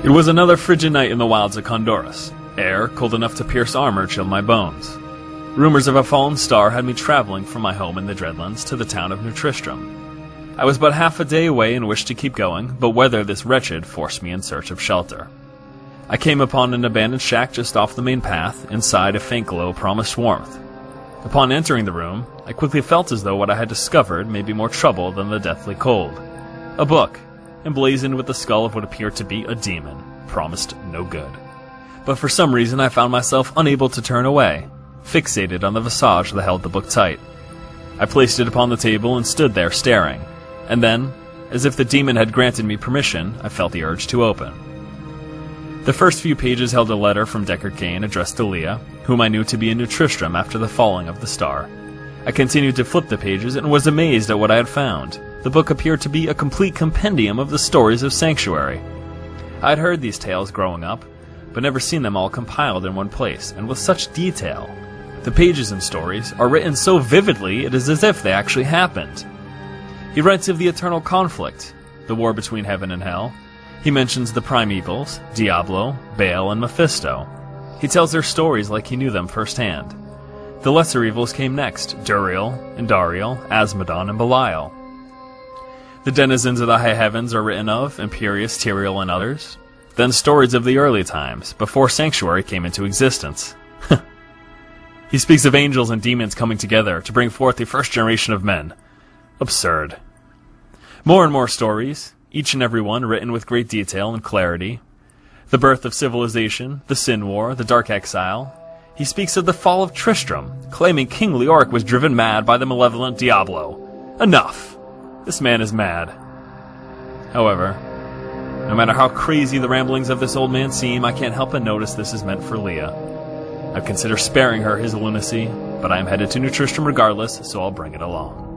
It was another frigid night in the wilds of Honduras. Air, cold enough to pierce armor, chilled my bones. Rumors of a fallen star had me traveling from my home in the Dreadlands to the town of New Tristram. I was but half a day away and wished to keep going, but weather this wretched forced me in search of shelter. I came upon an abandoned shack just off the main path. Inside, a faint glow promised warmth. Upon entering the room, I quickly felt as though what I had discovered may be more trouble than the deathly cold. A book, emblazoned with the skull of what appeared to be a demon, promised no good. But for some reason I found myself unable to turn away, fixated on the visage that held the book tight. I placed it upon the table and stood there staring, and then, as if the demon had granted me permission, I felt the urge to open. The first few pages held a letter from Cain addressed to Leah, whom I knew to be in New Tristram after the falling of the star. I continued to flip the pages and was amazed at what I had found. The book appeared to be a complete compendium of the stories of Sanctuary. I had heard these tales growing up, but never seen them all compiled in one place, and with such detail. The pages and stories are written so vividly it is as if they actually happened. He writes of the eternal conflict, the war between heaven and hell. He mentions the primevals, Diablo, Baal, and Mephisto. He tells their stories like he knew them firsthand. The lesser evils came next, Duriel, Indariel, Asmodon, and Belial. The denizens of the high heavens are written of, Imperius, Tyrael, and others. Then stories of the early times, before Sanctuary came into existence. He speaks of angels and demons coming together to bring forth the first generation of men. Absurd. More and more stories, each and every one written with great detail and clarity. The birth of civilization, the Sin War, the Dark Exile. He speaks of the fall of Tristram, claiming King Leoric was driven mad by the malevolent Diablo. Enough! This man is mad. However, no matter how crazy the ramblings of this old man seem, I can't help but notice this is meant for Leah. I'd consider sparing her his lunacy, but I am headed to New Tristram regardless, so I'll bring it along.